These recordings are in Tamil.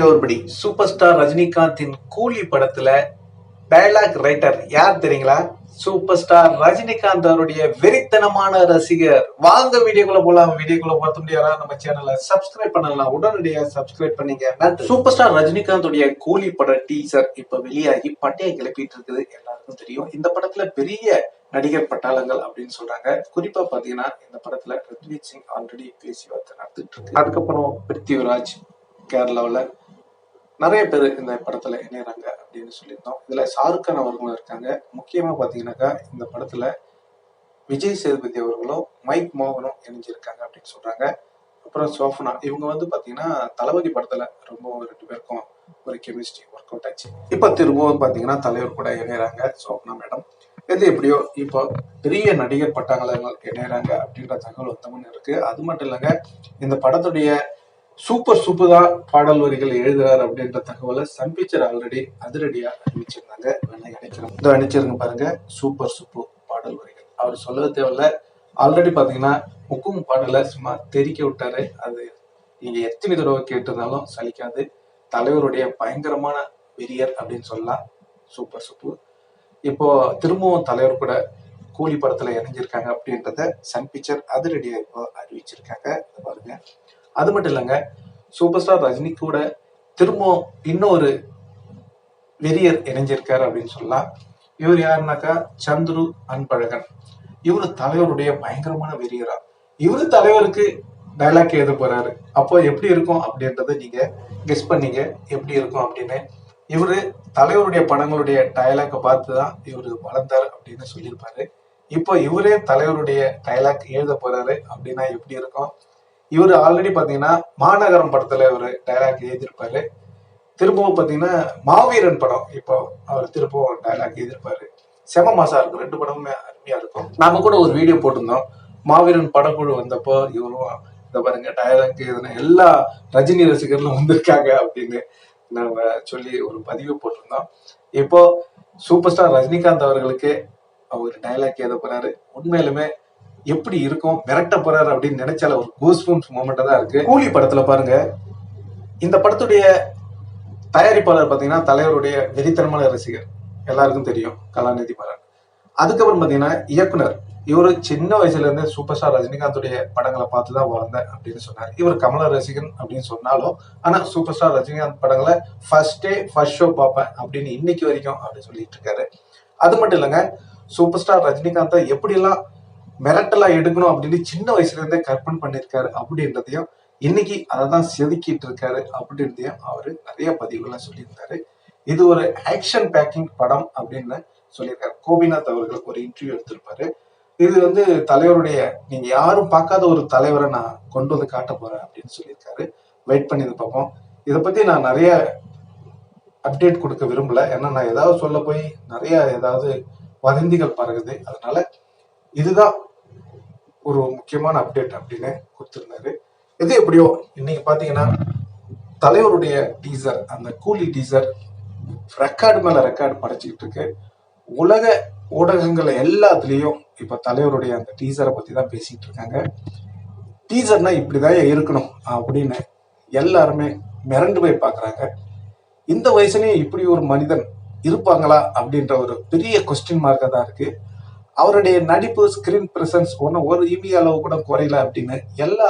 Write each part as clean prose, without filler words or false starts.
everybody. சூப்பர் ஸ்டார் ரஜினிகாந்தின் கூலி படத்துல டயலாக் ரைட்டர் யார் தெரியுங்களா? சூப்பர் ஸ்டார் ரஜினிகாந்த் அவருடைய வெறித்தனமான ரசிகர். வாங்க வீடியோக்குள்ள போலாம். வீடியோக்குள்ள பார்த்து முடியாதா நம்ம சேனலை சப்ஸ்கிரைப் பண்ணலாம். உடனடியா சப்ஸ்கிரைப் பண்ணீங்க. சூப்பர் ஸ்டார் ரஜினிகாந்துடைய கூலி பட டீசர் இப்ப வெளியாகி பட்டையை கிளப்பிட்டு இருக்குது. எல்லாருக்கும் தெரியும். இந்த படத்துல பெரிய நடிகர் பட்டாளங்கள் அப்படின்னு சொல்றாங்க. குறிப்பா பாத்தீங்கன்னா இந்த படத்துல ரன்வீர் சிங் ஆல்ரெடி பேச்சுவார்த்தை நடத்திட்டு இருக்கு. அதுக்கப்புறம் பிருத்திவிராஜ் கேரளாவில் நிறைய பேர் இந்த படத்துல இணையறாங்க அப்படின்னு சொல்லியிருந்தோம். இதுல ஷாருக் கான் அவர்களும் இருக்காங்க. முக்கியமா பாத்தீங்கன்னாக்கா இந்த படத்துல விஜய் சேதுபதி அவர்களும் மைக் மோகனும் இணைஞ்சிருக்காங்க அப்படின்னு சொல்றாங்க. அப்புறம் சோஃபனா இவங்க பாத்தீங்கன்னா தளபதி படத்துல ரொம்ப ரெண்டு பேருக்கும் ஒரு கெமிஸ்ட்ரி ஒர்க் அவுட் ஆச்சு. இப்ப திரும்பவும் பாத்தீங்கன்னா தலைவர் கூட இணையறாங்க சோஃபனா மேடம். எது எப்படியோ இப்போ பெரிய நடிகர் பட்டாளங்கள் இணையறாங்க அப்படின்ற தகவல் வந்தமுன்னு இருக்கு. அது மட்டும் இல்லைங்க, இந்த படத்துடைய சூப்பரா பாடல் வரிகள் எழுதுறாரு அப்படின்ற தகவலை சன் பிக்சர் ஆல்ரெடி அதிரடியா அறிவிச்சிருந்தாங்க. இதோ அணிச்சிருங்க பாருங்க, சூப்பர் பாடல் வரிகள். அவர் சொல்லவே தேவையில்ல. ஆல்ரெடி பாத்தீங்கன்னா முக்கும் பாடலை சும்மா தெரிக்க விட்டாரு. அது நீங்க எத்தனை தடவை கேட்டிருந்தாலும் சலிக்காது. தலைவருடைய பயங்கரமான வெறியர் அப்படின்னு சொல்லலாம் சூப்பர். இப்போ திரும்பவும் தலைவர் கூட கூலி படத்துல இணைஞ்சிருக்காங்க அப்படின்றத சன் பிக்சர் அதிரடியா இப்போ அறிவிச்சிருக்காங்க. பாருங்க. அது மட்டும் இல்லைங்க, சூப்பர் ஸ்டார் ரஜினி கூட திரும்பவும் இன்னொரு வெறியர் இணைஞ்சிருக்காரு அப்படின்னு சொல்லலாம். இவர் யாருனாக்கா சந்துரு அன்பழகன். இவரு தலைவருடைய பயங்கரமான வெறியரா. இவரு தலைவருக்கு டைலாக் எழுத போறாரு. அப்போ எப்படி இருக்கும் அப்படின்றத நீங்க கெஸ் பண்ணீங்க எப்படி இருக்கும் அப்படின்னு. இவரு தலைவருடைய படங்களுடைய டைலாக்கை பார்த்துதான் இவரு வளர்ந்தாரு அப்படின்னு சொல்லியிருப்பாரு. இப்போ இவரே தலைவருடைய டைலாக் எழுத போறாரு அப்படின்னா எப்படி இருக்கும்? இவரு ஆல்ரெடி பாத்தீங்கன்னா மாநகரம் படத்துல ஒரு டைலாக் எழுதியிருப்பாரு. திரும்பவும் பாத்தீங்கன்னா மாவீரன் படம் இப்போ அவர் திரும்பவும் டைலாக் எழுதியிருப்பாரு. செம மாசா இருக்கும். ரெண்டு படமுமே அருமையா இருக்கும். நாம கூட ஒரு வீடியோ போட்டிருந்தோம். மாவீரன் படக்குழு வந்தப்போ இவரும் இந்த பாருங்க டைலாக் எழுதின எல்லா ரஜினி ரசிகர்களும் வந்திருக்காங்க அப்படின்னு நாம சொல்லி ஒரு பதிவு போட்டிருந்தோம். இப்போ சூப்பர் ஸ்டார் ரஜினிகாந்த் அவர்களுக்கு அவர் டைலாக் எழுத போறாரு. உண்மையிலுமே எப்படி இருக்கும், மிரட்ட போறாரு அப்படின்னு நினைச்சால ஒரு கூஸ்பம்ஸ் மொமெண்டா தான் இருக்கு. கூலி படத்துல பாருங்க, இந்த படத்துடைய தயாரிப்பாளர் பாத்தீங்கன்னா தலைவருடைய வெறித்தனமான ரசிகர், எல்லாருக்கும் தெரியும், கலாநிதி மாறன். அதுக்கப்புறம் பாத்தீங்கன்னா இயக்குனர், இவரு சின்ன வயசுல இருந்து சூப்பர் ஸ்டார் ரஜினிகாந்துடைய படங்களை பார்த்துதான் வளர்ந்தேன் அப்படின்னு சொன்னார். இவர் கமல ரசிகன் அப்படின்னு சொன்னாலும் ஆனா சூப்பர் ஸ்டார் ரஜினிகாந்த் படங்களை ஃபர்ஸ்ட் ஷோ பார்ப்பேன் அப்படின்னு இன்னைக்கு வரைக்கும் அப்படின்னு சொல்லிட்டு இருக்காரு. அது மட்டும் இல்லைங்க, சூப்பர் ஸ்டார் ரஜினிகாந்தை எப்படியெல்லாம் மிரட்டலா எடுக்கணும் அப்படின்னு சின்ன வயசுல இருந்தே கற்பனை பண்ணிருக்காரு அப்படின்றதையும் இன்னைக்கு அதைதான் செதுக்கிட்டு இருக்காரு அப்படின்றதையும் அவரு நிறைய பதிவுகள்லாம் சொல்லியிருந்தாரு. இது ஒரு ஆக்ஷன் பேக்கிங் படம் அப்படின்னு சொல்லியிருக்காரு. கோபிநாத் அவர்கள் ஒரு இன்டர்வியூ எடுத்திருப்பாரு. இது தலைவருடைய நீங்க யாரும் பார்க்காத ஒரு தலைவரை நான் கொண்டு வந்து காட்ட போறேன் அப்படின்னு சொல்லியிருக்காரு. வெயிட் பண்ணி பார்ப்போம். இதை பத்தி நான் நிறைய அப்டேட் கொடுக்க விரும்பல. ஏன்னா நான் ஏதாவது சொல்ல போய் நிறைய ஏதாவது வதந்திகள் பறகுது. அதனால இதுதான் ஒரு முக்கியமான அப்டேட் அப்படின்னு கொடுத்திருந்தாரு. எது எப்படியோ இன்னைக்கு பாத்தீங்கன்னா தலைவருடைய டீசர், அந்த கூலி டீசர் ரெக்கார்டு மேல ரெக்கார்டு படைச்சிக்கிட்டு இருக்கு. உலக ஊடகங்கள் எல்லாத்துலயும் இப்ப தலைவருடைய அந்த டீசரை பத்தி தான் பேசிட்டு இருக்காங்க. டீசர்னா இப்படிதான் இருக்கணும் அப்படின்னு எல்லாருமே மிரண்டு போய் பாக்குறாங்க. இந்த வயசுலயும் இப்படி ஒரு மனிதன் இருப்பாங்களா அப்படின்ற ஒரு பெரிய கொஸ்டின் மார்க்கா தான் இருக்கு. அவருடைய நடிப்பு, ஸ்கிரீன் பிரசன்ஸ் ஒரு இமி அளவு கூட குறையல அப்படின்னு எல்லா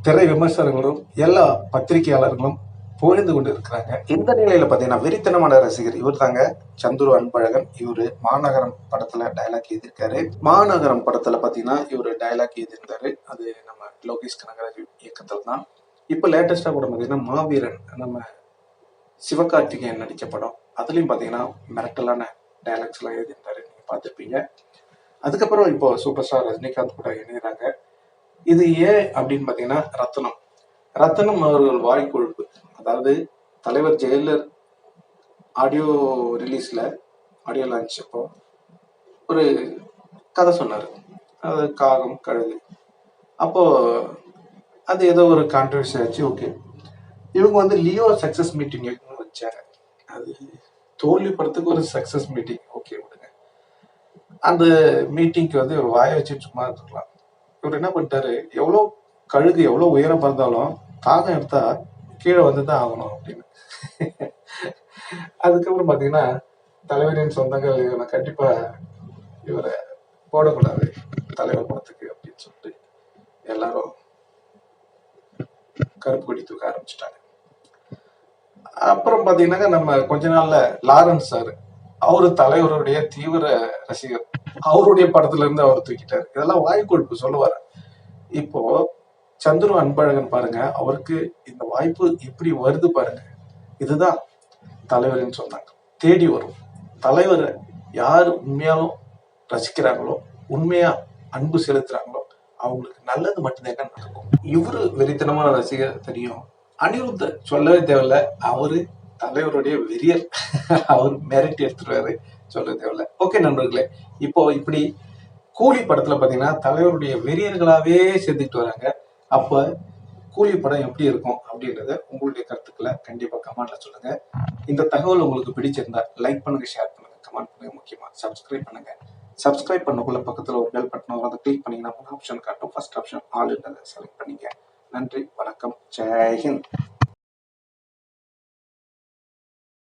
திரை விமர்சகர்களும் எல்லா பத்திரிகையாளர்களும் புகழ்ந்து கொண்டு இருக்கிறாங்க. இந்த நிலையில பாத்தீங்கன்னா வெறித்தனமான ரசிகர் இவர் தாங்க சந்துரு அன்பழகன். இவரு மாநகரம் படத்துல டைலாக் எழுதியிருக்காரு. மாநகரம் படத்துல பாத்தீங்கன்னா இவரு டைலாக் எழுதியிருந்தாரு. அது நம்ம லோகேஷ் கனகராஜ் இயக்கத்தில் தான். இப்ப லேட்டஸ்டா கூட பாத்தீங்கன்னா மாவீரன் நம்ம சிவகார்த்திகேயன் நடிச்ச படம், அதுலயும் பாத்தீங்கன்னா மிரட்டலான டைலாக்ஸ் எல்லாம் எழுதியிருந்தாரு. நீங்க பார்த்திருப்பீங்க. அதுக்கப்புறம் இப்போ சூப்பர் ஸ்டார் ரஜினிகாந்த் கூட இணைகிறாங்க. இது ஏன் அப்படின்னு பாத்தீங்கன்னா ரத்தனம் அவர்கள் வாய் கொழுப்பு. அதாவது தலைவர் ஜெயலர் ஆடியோ ரிலீஸ்ல ஆடியோ லான்ச் அப்போ ஒரு கதை சொன்னாரு. அது காகம் கழுகு. அப்போ அது ஏதோ ஒரு கான்ட்ரவர்சி ஆச்சு. ஓகே, இவங்க லியோ சக்சஸ் மீட்டிங் வச்சாங்க. அது தோல்வி படத்துக்கு ஒரு சக்சஸ் மீட்டிங். ஓகே விடுங்க. அந்த மீட்டிங்க்கு ஒரு வாயை வச்சு சும்மா இருக்கலாம். இவர் என்ன பண்ணிட்டாரு, எவ்வளவு கழுகு எவ்வளவு உயரம் பறந்தாலும் காகம் எடுத்தா கீழே வந்து தான் ஆகணும் அப்படின்னு. அதுக்கப்புறம் பார்த்தீங்கன்னா தலைவரின் சொந்தங்கள் இவனை கண்டிப்பா இவரை போடக்கூடாது தலைவர் படத்துக்கு அப்படின்னு சொல்லிட்டு எல்லாரும் கருப்பு கொடி தூக்க ஆரம்பிச்சிட்டாங்க. அப்புறம் பாத்தீங்கன்னா நம்ம கொஞ்ச நாள்ல லாரன்ஸ் சார், அவரு தலைவருடைய தீவிர ரசிகர், அவருடைய படத்துல இருந்து அவர் தூக்கிட்டாரு. இதெல்லாம் வாய்க்கொழுப்பு சொல்லுவாரு. இப்போ சந்துரு அன்பழகன் பாருங்க, அவருக்கு இந்த வாய்ப்பு எப்படி வருது பாருங்க. இதுதான் தலைவர்னு சொன்னாங்க. தேடி வரும். தலைவரை யார் உண்மையாலும் ரசிக்கிறாங்களோ, உண்மையா அன்பு செலுத்துறாங்களோ, அவங்களுக்கு நல்லது மட்டும்தான் நடக்கும். இவரு வெறித்தனமான ரசிகர் தெரியும். அனிருத்த சொல்லவே தேவையில்ல, அவரு தலைவருடைய வெறியர். அவர் மிரட்டி எடுத்துருவாரு, சொல்ல தேவையில்ல. ஓகே நண்பர்களே, இப்போ இப்படி கூலி படத்துல பாத்தீங்கன்னா தலைவருடைய வெறியர்களாவே சேர்த்துக்கிட்டு வராங்க. அப்ப கூலி படம் எப்படி இருக்கும் அப்படின்றத உங்களுடைய கருத்துக்களை கண்டிப்பா கமெண்ட்ல சொல்லுங்க. இந்த தகவல் உங்களுக்கு பிடிச்சிருந்தா லைக் பண்ணுங்க, ஷேர் பண்ணுங்க, கமெண்ட் பண்ணுங்க, முக்கியமா சப்ஸ்கிரைப் பண்ணுங்க. சப்ஸ்கிரைப் பண்ணக்குள்ள பக்கத்துல ஒரு பெல் பட்டன் வரும், அதை கிளிக் பண்ணீங்கன்னா ஆப்ஷன் காட்டும். ஃபர்ஸ்ட் ஆப்ஷன் ஆல் செலக்ட் பண்ணிங்க. நன்றி, வணக்கம், ஜெய் ஹிந்த்.